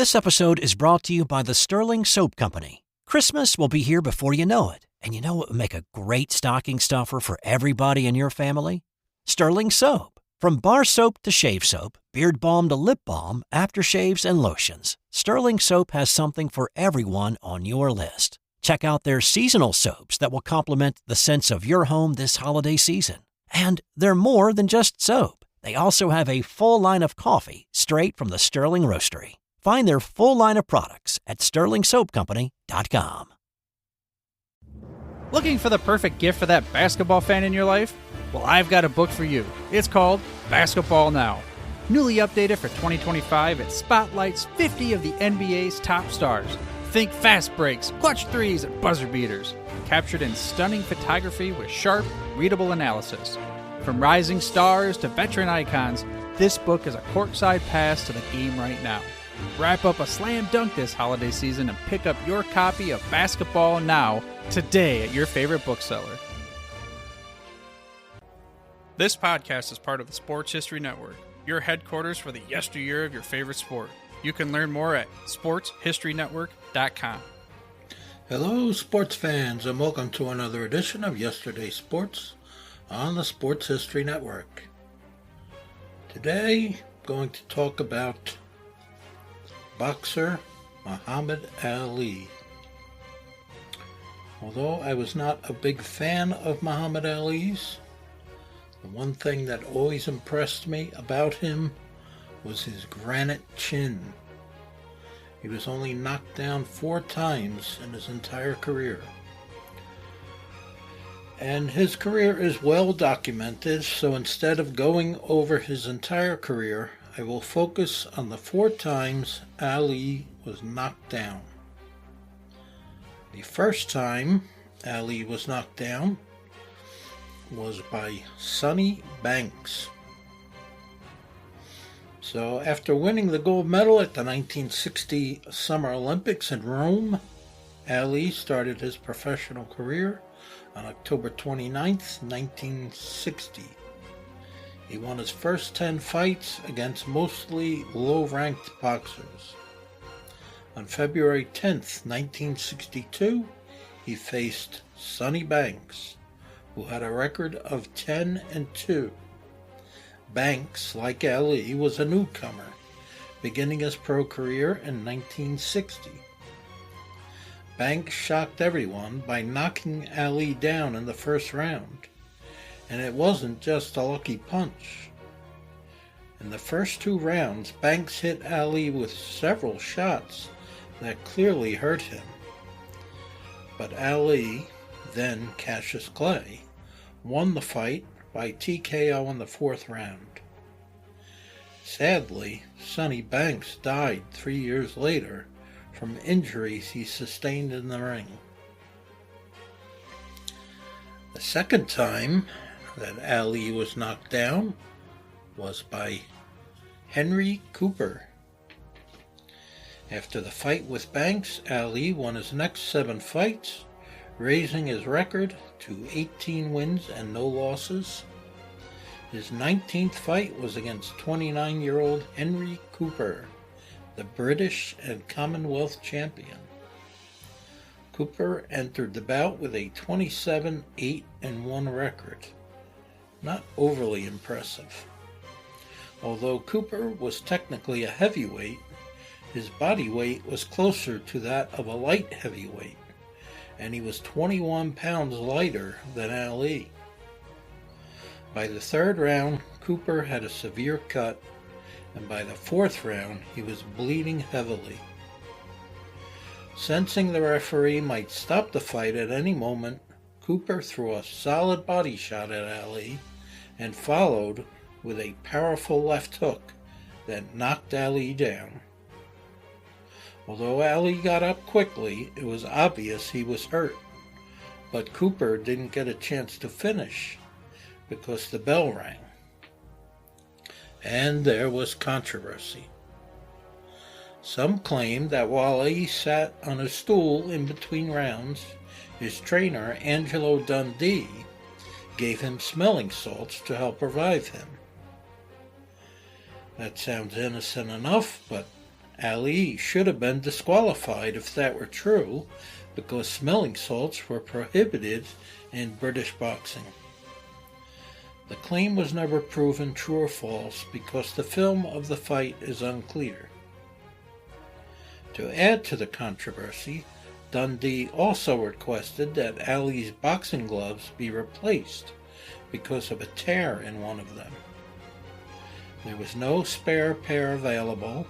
This episode is brought to you by the Sterling Soap Company. Christmas will be here before you know it. And you know what would make a great stocking stuffer for everybody in your family? Sterling Soap. From bar soap to shave soap, beard balm to lip balm, aftershaves and lotions, Sterling Soap has something for everyone on your list. Check out their seasonal soaps that will complement the scents of your home this holiday season. And they're more than just soap. They also have a full line of coffee straight from the Sterling Roastery. Find their full line of products at sterlingsoapcompany.com. Looking for the perfect gift for that basketball fan in your life? Well, I've got a book for you. It's called Basketball Now. Newly updated for 2025, it spotlights 50 of the NBA's top stars. Think fast breaks, clutch threes, and buzzer beaters. Captured in stunning photography with sharp, readable analysis. From rising stars to veteran icons, this book is a courtside pass to the game right now. Wrap up a slam dunk this holiday season and pick up your copy of Basketball Now today at your favorite bookseller. This podcast is part of the Sports History Network, your headquarters for the yesteryear of your favorite sport. You can learn more at sportshistorynetwork.com. Hello, sports fans, and welcome to another edition of Yesterday's Sports on the Sports History Network. Today, I'm going to talk about boxer Muhammad Ali. Although I was not a big fan of Muhammad Ali's, the one thing that always impressed me about him was his granite chin. He was only knocked down 4 times in his entire career. And his career is well documented, so instead of going over his entire career, I will focus on the 4 times Ali was knocked down. The first time Ali was knocked down was by Sonny Banks. So after winning the gold medal at the 1960 Summer Olympics in Rome, Ali started his professional career on October 29th, 1960. He won his first 10 fights against mostly low-ranked boxers. On February 10th, 1962, he faced Sonny Banks, who had a record of 10-2. Banks, like Ali, was a newcomer, beginning his pro career in 1960. Banks shocked everyone by knocking Ali down in the first round, and it wasn't just a lucky punch. In the first 2 rounds, Banks hit Ali with several shots that clearly hurt him. But Ali, then Cassius Clay, won the fight by TKO in the 4th round. Sadly, Sonny Banks died 3 years later from injuries he sustained in the ring. The second time that Ali was knocked down was by Henry Cooper. After the fight with Banks, Ali won his next 7 fights, raising his record to 18 wins and no losses. His 19th fight was against 29-year-old Henry Cooper, the British and Commonwealth champion. Cooper entered the bout with a 27-8-1 record. Not overly impressive. Although Cooper was technically a heavyweight, his body weight was closer to that of a light heavyweight, and he was 21 pounds lighter than Ali. By the 3rd round, Cooper had a severe cut, and by the 4th round, he was bleeding heavily. Sensing the referee might stop the fight at any moment, Cooper threw a solid body shot at Ali and followed with a powerful left hook that knocked Ali down. Although Ali got up quickly, it was obvious he was hurt, but Cooper didn't get a chance to finish because the bell rang. And there was controversy. Some claimed that while Ali sat on a stool in between rounds, his trainer, Angelo Dundee, gave him smelling salts to help revive him. That sounds innocent enough, but Ali should have been disqualified if that were true, because smelling salts were prohibited in British boxing. The claim was never proven true or false because the film of the fight is unclear. To add to the controversy, Dundee also requested that Ali's boxing gloves be replaced because of a tear in one of them. There was no spare pair available,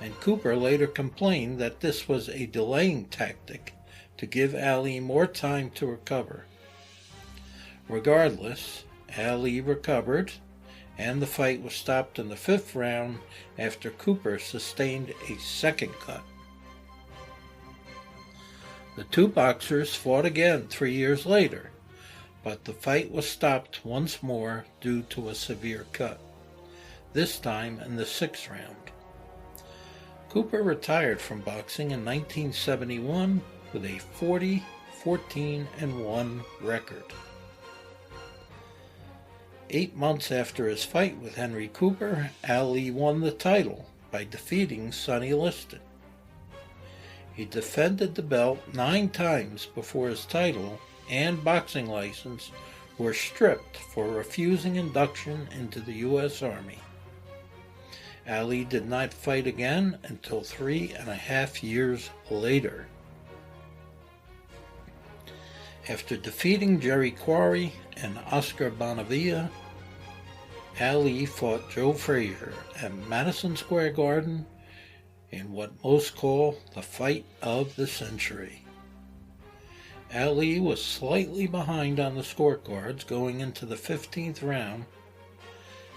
and Cooper later complained that this was a delaying tactic to give Ali more time to recover. Regardless, Ali recovered, and the fight was stopped in the 5th round after Cooper sustained a second cut. The two boxers fought again 3 years later, but the fight was stopped once more due to a severe cut, this time in the 6th round. Cooper retired from boxing in 1971 with a 40-14-1 record. 8 months after his fight with Henry Cooper, Ali won the title by defeating Sonny Liston. He defended the belt 9 times before his title and boxing license were stripped for refusing induction into the U.S. Army. Ali did not fight again until 3.5 years later. After defeating Jerry Quarry and Oscar Bonavia, Ali fought Joe Frazier at Madison Square Garden in what most call the fight of the century. Ali was slightly behind on the scorecards going into the 15th round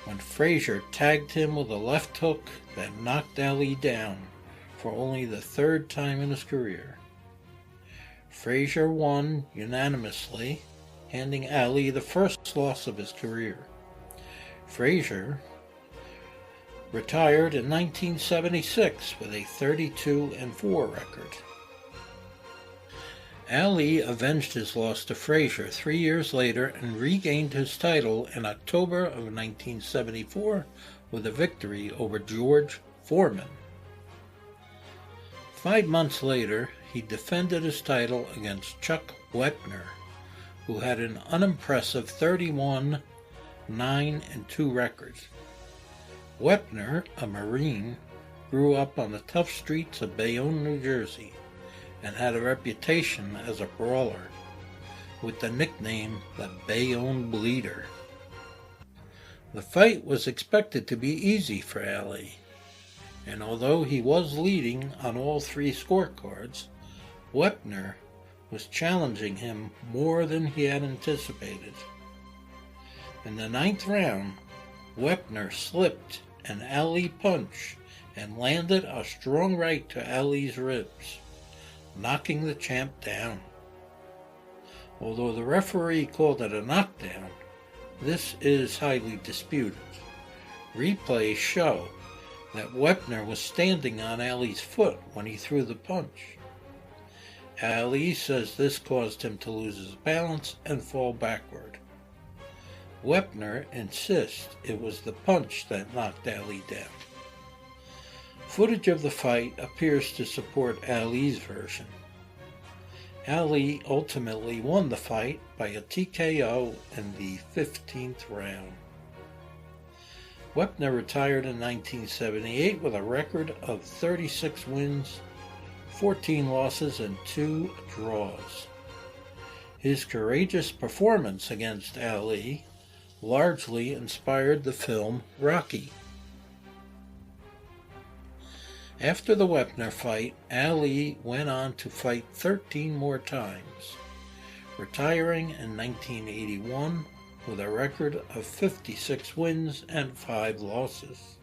when Frazier tagged him with a left hook that knocked Ali down for only the 3rd time in his career. Frazier won unanimously, handing Ali the first loss of his career. Frazier retired in 1976 with a 32-4 record. Ali avenged his loss to Frazier 3 years later and regained his title in October of 1974 with a victory over George Foreman. 5 months later, he defended his title against Chuck Wepner, who had an unimpressive 31-9-2 record. Wepner, a Marine, grew up on the tough streets of Bayonne, New Jersey, and had a reputation as a brawler, with the nickname the Bayonne Bleeder. The fight was expected to be easy for Ali, and although he was leading on all 3 scorecards, Wepner was challenging him more than he had anticipated. In the 9th round, Wepner slipped an Ali punch and landed a strong right to Ali's ribs, knocking the champ down. Although the referee called it a knockdown, this is highly disputed. Replays show that Wepner was standing on Ali's foot when he threw the punch. Ali says this caused him to lose his balance and fall backward. Wepner insists it was the punch that knocked Ali down. Footage of the fight appears to support Ali's version. Ali ultimately won the fight by a TKO in the 15th round. Wepner retired in 1978 with a record of 36 wins, 14 losses, and 2 draws. His courageous performance against Ali largely inspired the film Rocky. After the Wepner fight, Ali went on to fight 13 more times, retiring in 1981 with a record of 56 wins and 5 losses.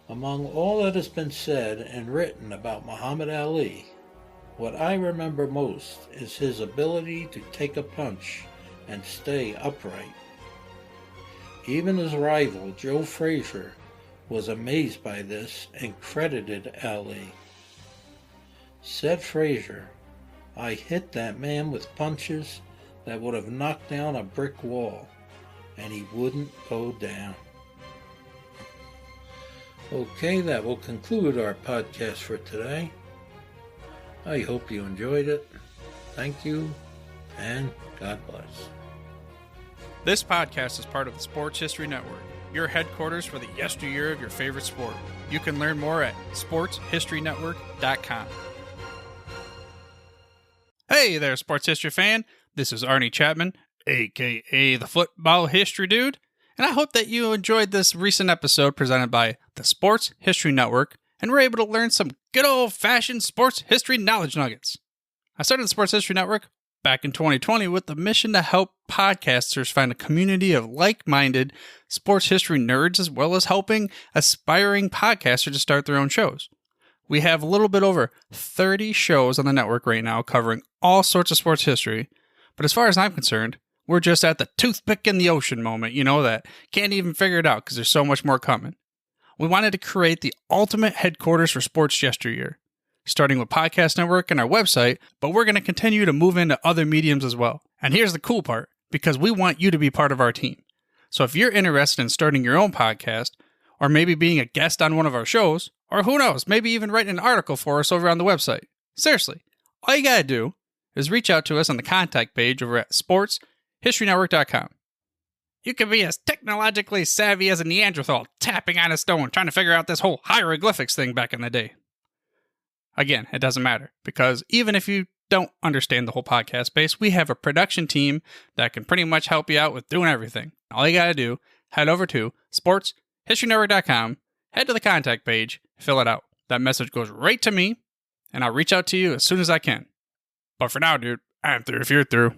Among all that has been said and written about Muhammad Ali, what I remember most is his ability to take a punch and stay upright. Even his rival, Joe Frazier, was amazed by this and credited Ali. Said Frazier, "I hit that man with punches that would have knocked down a brick wall, and he wouldn't go down." Okay, that will conclude our podcast for today. I hope you enjoyed it. Thank you, and God bless. This podcast is part of the Sports History Network, your headquarters for the yesteryear of your favorite sport. You can learn more at sportshistorynetwork.com. Hey there, sports history fan. This is Arnie Chapman, aka the Football History Dude, and I hope that you enjoyed this recent episode presented by the Sports History Network and were able to learn some good old-fashioned sports history knowledge nuggets. I started the Sports History Network back in 2020 with the mission to help podcasters find a community of like-minded sports history nerds, as well as helping aspiring podcasters to start their own shows. We have a little bit over 30 shows on the network right now covering all sorts of sports history, but as far as I'm concerned, we're just at the toothpick in the ocean moment, that can't even figure it out because there's so much more coming. We wanted to create the ultimate headquarters for sports yesteryear, starting with Podcast Network and our website, but we're going to continue to move into other mediums as well. And here's the cool part, because we want you to be part of our team. So if you're interested in starting your own podcast, or maybe being a guest on one of our shows, or who knows, maybe even writing an article for us over on the website. Seriously, all you got to do is reach out to us on the contact page over at sportshistorynetwork.com. You can be as technologically savvy as a Neanderthal tapping on a stone trying to figure out this whole hieroglyphics thing back in the day. Again, it doesn't matter, because even if you don't understand the whole podcast space, we have a production team that can pretty much help you out with doing everything. All you got to do, head over to sportshistorynetwork.com, head to the contact page, fill it out. That message goes right to me, and I'll reach out to you as soon as I can. But for now, dude, I'm through if you're through.